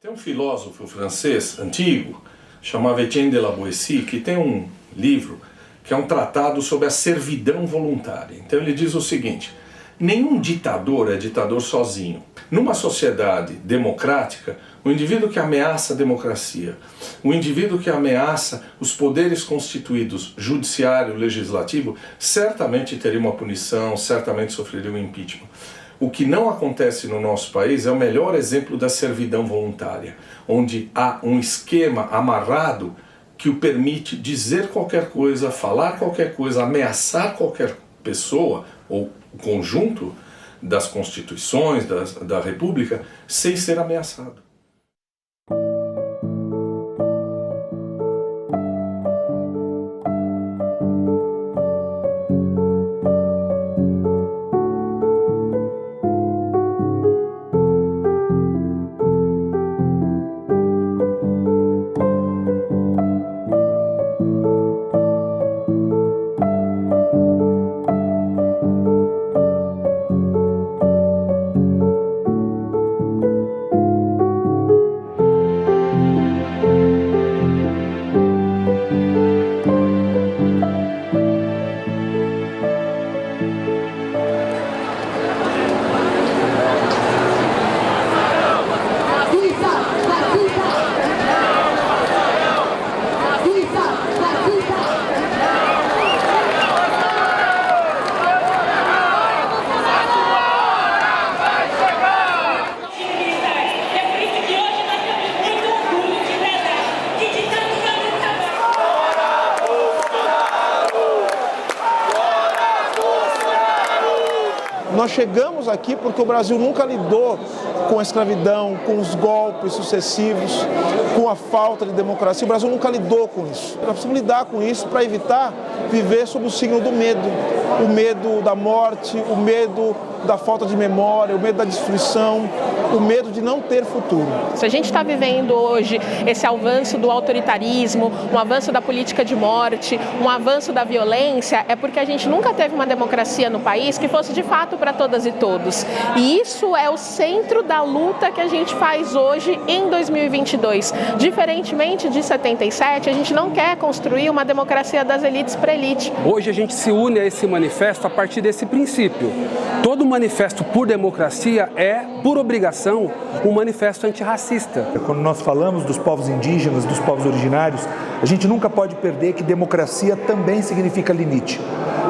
Tem um filósofo francês antigo, chamado Etienne de la Boétie, que tem um livro que é um tratado sobre a servidão voluntária. Então ele diz o seguinte: nenhum ditador é ditador sozinho. Numa sociedade democrática, o indivíduo que ameaça a democracia, o indivíduo que ameaça os poderes constituídos, judiciário, legislativo, certamente teria uma punição, certamente sofreria um impeachment. O que não acontece no nosso país é o melhor exemplo da servidão voluntária, onde há um esquema amarrado que o permite dizer qualquer coisa, falar qualquer coisa, ameaçar qualquer pessoa ou o conjunto das constituições da República sem ser ameaçado. Nós chegamos aqui porque o Brasil nunca lidou com a escravidão, com os golpes sucessivos, com a falta de democracia. O Brasil nunca lidou com isso. Nós precisamos lidar com isso para evitar viver sob o signo do medo. O medo da morte, o medo da falta de memória, o medo da destruição, o medo de não ter futuro. Se a gente está vivendo hoje esse avanço do autoritarismo, um avanço da política de morte, um avanço da violência, é porque a gente nunca teve uma democracia no país que fosse de fato para todas e todos. E isso é o centro da luta que a gente faz hoje em 2022. Diferentemente de 77, a gente não quer construir uma democracia das elites para elite. Hoje a gente se une a esse manifesto a partir desse princípio. Todo manifesto por democracia é, por obrigação, um manifesto antirracista. Quando nós falamos dos povos indígenas, dos povos originários, a gente nunca pode perder que democracia também significa limite.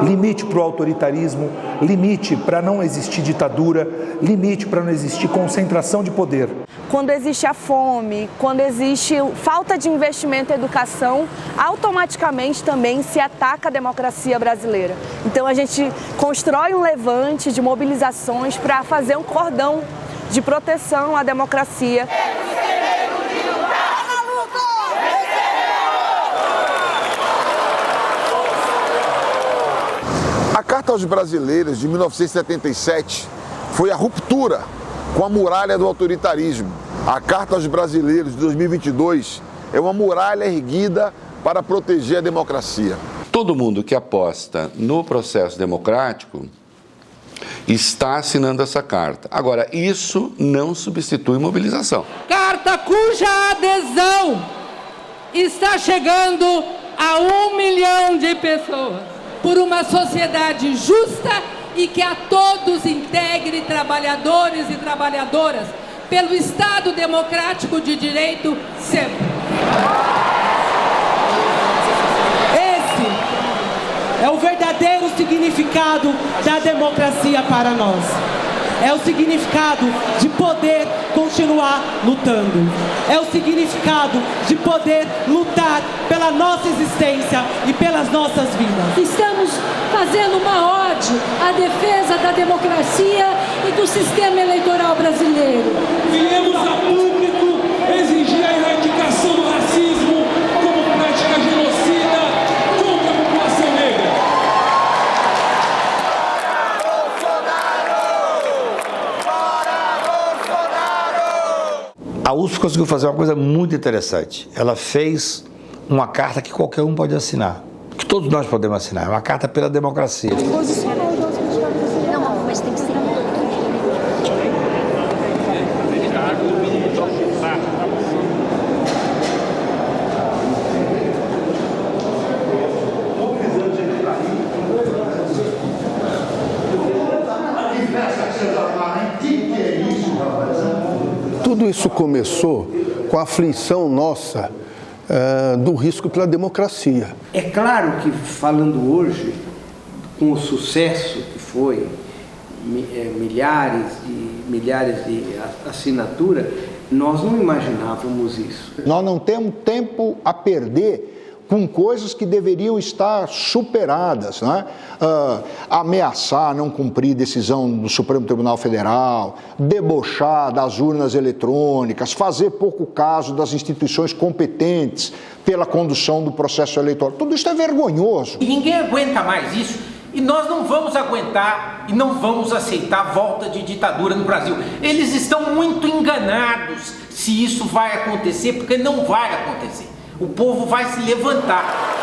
Limite para o autoritarismo, limite para não existir ditadura, limite para não existir concentração de poder. Quando existe a fome, quando existe falta de investimento em educação, automaticamente também se ataca a democracia brasileira. Então a gente constrói um levante de mobilizações para fazer um cordão de proteção à democracia. A Carta aos Brasileiros de 1977 foi a ruptura com a muralha do autoritarismo. A Carta aos Brasileiros de 2022 é uma muralha erguida para proteger a democracia. Todo mundo que aposta no processo democrático está assinando essa carta. Agora, isso não substitui mobilização. Carta cuja adesão está chegando a 1 milhão de pessoas. Por uma sociedade justa e que a todos integre trabalhadores e trabalhadoras pelo Estado democrático de direito sempre. Esse é o verdadeiro significado da democracia para nós. É o significado de poder continuar lutando. É o significado de poder lutar pela nossa existência e pelas nossas vidas. Estamos fazendo uma ode à defesa da democracia e do sistema eleitoral brasileiro. Viemos a público exigir a erradicação do racismo como prática genocida contra a população negra. A USP conseguiu fazer uma coisa muito interessante. Ela fez uma carta que qualquer um pode assinar, que todos nós podemos assinar. É uma carta pela democracia. Não, mas tem que ser. Isso começou com a aflição nossa do risco pela democracia. É claro que, falando hoje, com o sucesso que foi, milhares de assinaturas, nós não imaginávamos isso. Nós não temos tempo a perder com coisas que deveriam estar superadas, né? Ameaçar não cumprir decisão do Supremo Tribunal Federal, debochar das urnas eletrônicas, fazer pouco caso das instituições competentes pela condução do processo eleitoral. Tudo isso é vergonhoso. E ninguém aguenta mais isso. E nós não vamos aguentar e não vamos aceitar a volta de ditadura no Brasil. Eles estão muito enganados se isso vai acontecer, porque não vai acontecer. O povo vai se levantar.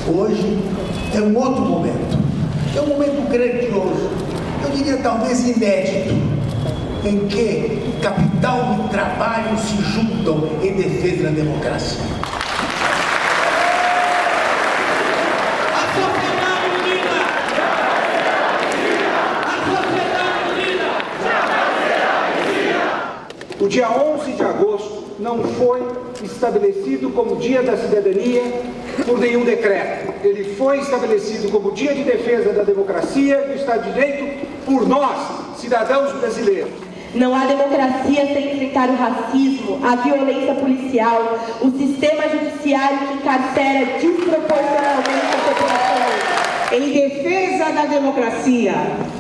Hoje é um outro momento. É um momento grandioso, eu diria talvez inédito, em que capital e trabalho se juntam em defesa da democracia. A sociedade unida! O dia 11 de agosto não foi estabelecido como Dia da Cidadania por nenhum decreto. Ele foi estabelecido como Dia de Defesa da Democracia e do Estado de Direito por nós, cidadãos brasileiros. Não há democracia sem enfrentar o racismo, a violência policial, o sistema judiciário que encarcera desproporcionalmente a população. Em defesa da democracia,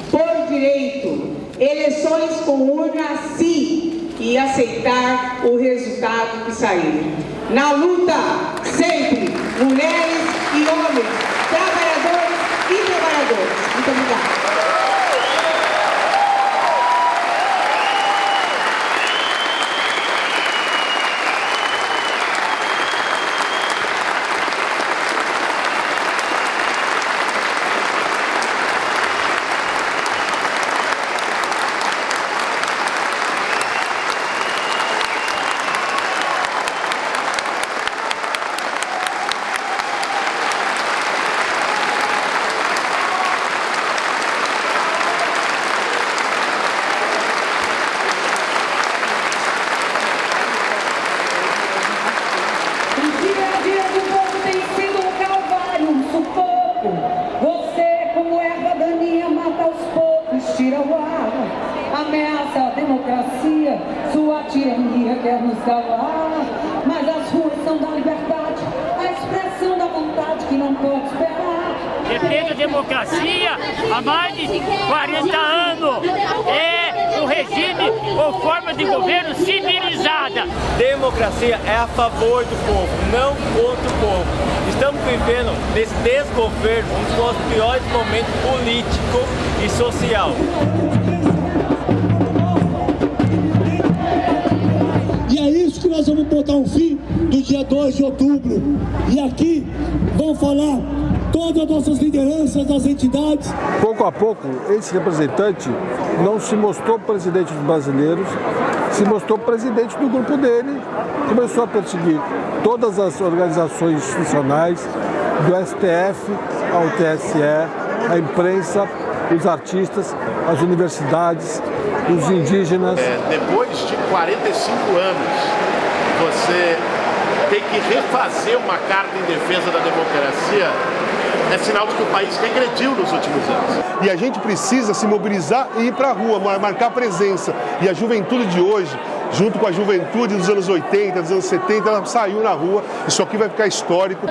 por direito, eleições com urna sim e aceitar o resultado que sair. Na luta, sempre, mulheres e homens, trabalhadores e trabalhadoras. Muito obrigada. Tira o ar, ameaça a democracia, sua tirania quer nos calar. Mas as ruas são da liberdade, a expressão da vontade que não pode esperar. Defende a democracia há mais de 40 anos. É um regime ou forma de governo civilizada. Democracia é a favor do povo, não contra o povo. Estamos vivendo nesse desgoverno um dos piores momentos político e social. E é isso que nós vamos botar um fim do dia 2 de outubro. E aqui vão falar todas as nossas lideranças das entidades. Pouco a pouco, esse representante não se mostrou presidente dos brasileiros, se mostrou presidente do grupo dele, começou a perseguir todas as organizações institucionais, do STF ao TSE, a imprensa, os artistas, as universidades, os indígenas. Depois de 45 anos, você tem que refazer uma carta em defesa da democracia, é sinal de que o país regrediu nos últimos anos. E a gente precisa se mobilizar e ir para a rua, marcar presença. E a juventude de hoje, junto com a juventude dos anos 80, dos anos 70, ela saiu na rua. Isso aqui vai ficar histórico.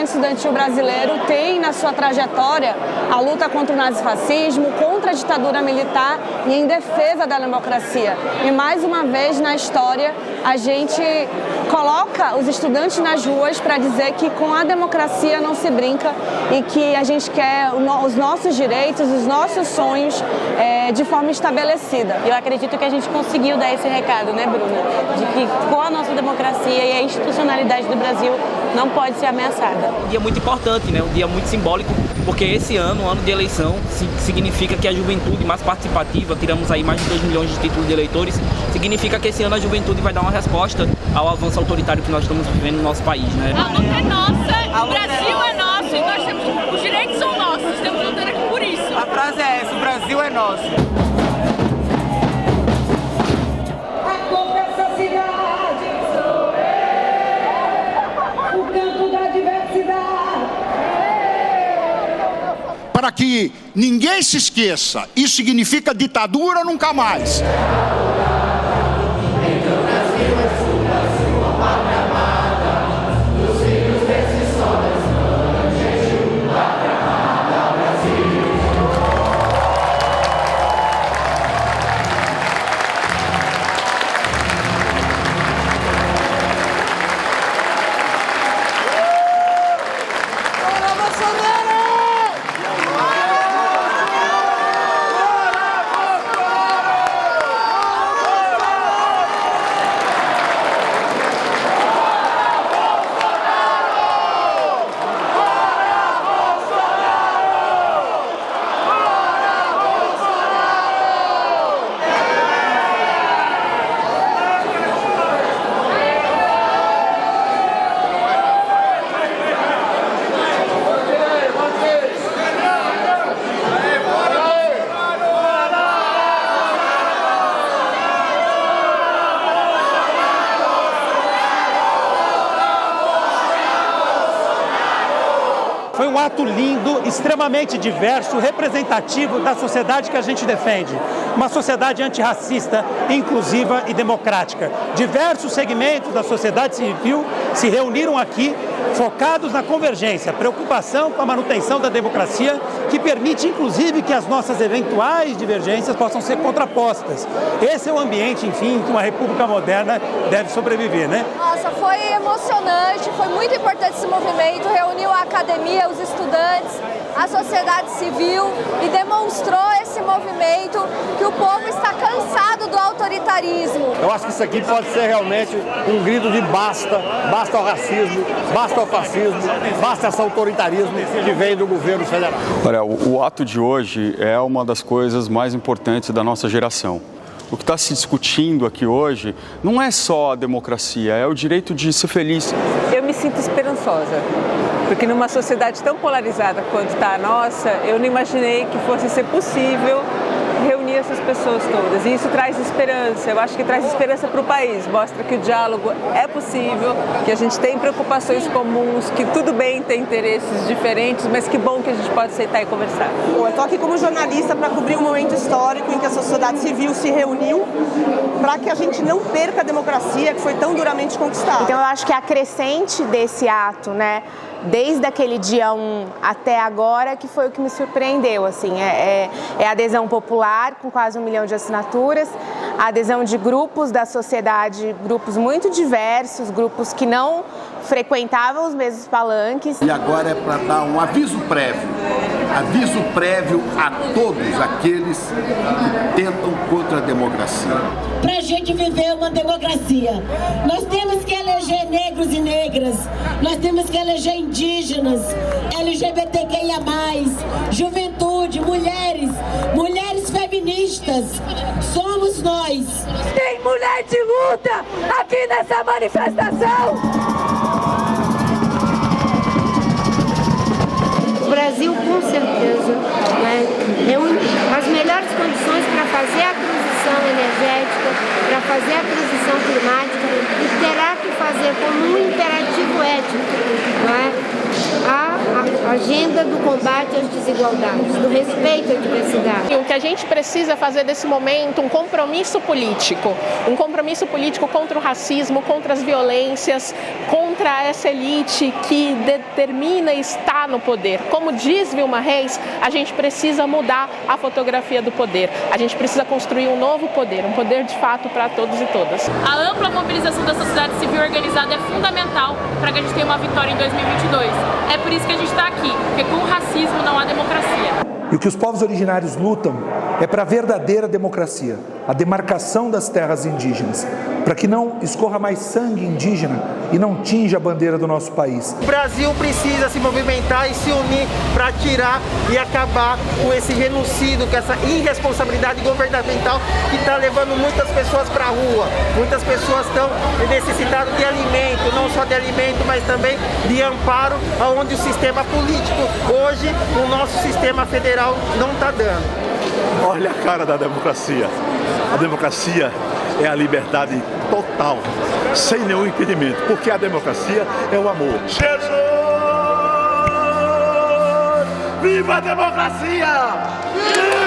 Estudantil brasileiro tem na sua trajetória a luta contra o nazifascismo, contra a ditadura militar e em defesa da democracia. E mais uma vez na história a gente coloca os estudantes nas ruas para dizer que com a democracia não se brinca e que a gente quer os nossos direitos, os nossos sonhos de forma estabelecida. Eu acredito que a gente conseguiu dar esse recado, né, Bruna? De que com a nossa democracia e a institucionalidade do Brasil não pode ser ameaçada. Um dia muito importante, né? Um dia muito simbólico, porque esse ano, um ano de eleição, significa que a juventude mais participativa, tiramos aí mais de 2 milhões de títulos de eleitores, significa que esse ano a juventude vai dar uma resposta ao avanço autoritário que nós estamos vivendo no nosso país, né? A luta é nossa, o Brasil é nosso e nós temos, os direitos são nossos, temos que lutar aqui por isso. A frase é essa, o Brasil é nosso. A cor dessa cidade sou eu, o canto da diversidade. Para que ninguém se esqueça, isso significa ditadura nunca mais. Foi um ato lindo, extremamente diverso, representativo da sociedade que a gente defende. Uma sociedade antirracista, inclusiva e democrática. Diversos segmentos da sociedade civil se reuniram aqui, focados na convergência, preocupação com a manutenção da democracia, que permite, inclusive, que as nossas eventuais divergências possam ser contrapostas. Esse é o ambiente, enfim, que uma república moderna deve sobreviver, né? Nossa, foi emocionante, foi muito importante esse movimento, reuniu a academia, os estudantes, a sociedade civil e demonstrou esse movimento que o povo está cansado do autoritarismo. Eu acho que isso aqui pode ser realmente um grito de basta, basta ao racismo, basta ao fascismo, basta esse autoritarismo que vem do governo federal. Olha, o ato de hoje é uma das coisas mais importantes da nossa geração. O que está se discutindo aqui hoje não é só a democracia, é o direito de ser feliz. Eu me sinto esperançosa, porque numa sociedade tão polarizada quanto está a nossa, eu não imaginei que fosse ser possível reunir essas pessoas todas. E isso traz esperança, eu acho que traz esperança para o país, mostra que o diálogo é possível, que a gente tem preocupações comuns, que tudo bem ter interesses diferentes, mas que bom que a gente pode sentar e conversar. Eu estou aqui como jornalista para cobrir um momento histórico em que a sociedade civil se reuniu para que a gente não perca a democracia que foi tão duramente conquistada. Então eu acho que a crescente desse ato, né, desde aquele dia 1 até agora, que foi o que me surpreendeu, assim, é a adesão popular, com quase 1 milhão de assinaturas, a adesão de grupos da sociedade, grupos muito diversos, grupos que não frequentavam os mesmos palanques. E agora é para dar um aviso prévio a todos aqueles que tentam contra a democracia. Para a gente viver uma democracia, nós temos que eleger negros e negras, nós temos que eleger indígenas, LGBTQIA+, juventude, mulheres feministas, somos nós. Tem mulher de luta aqui nessa manifestação! O Brasil, com certeza, reúne as melhores condições para fazer a transição energética, para fazer a transição climática e terá que fazer como um imperativo ético, a agenda do combate às desigualdades, do respeito à diversidade. O que a gente precisa fazer desse momento um compromisso político contra o racismo, contra as violências, contra contra essa elite que determina e está no poder. Como diz Vilma Reis, a gente precisa mudar a fotografia do poder. A gente precisa construir um novo poder, um poder de fato para todos e todas. A ampla mobilização da sociedade civil organizada é fundamental para que a gente tenha uma vitória em 2022. É por isso que a gente está aqui, porque com o racismo não há democracia. E o que os povos originários lutam é para a verdadeira democracia, a demarcação das terras indígenas, para que não escorra mais sangue indígena e não tinja a bandeira do nosso país. O Brasil precisa se movimentar e se unir para tirar e acabar com esse genocídio, com essa irresponsabilidade governamental que está levando muitas pessoas para a rua. Muitas pessoas estão necessitadas de alimento, não só de alimento, mas também de amparo, onde o sistema político, hoje, o nosso sistema federal não está dando. Olha a cara da democracia. A democracia é a liberdade total, sem nenhum impedimento, porque a democracia é o amor. Jesus! Viva a democracia! Viva!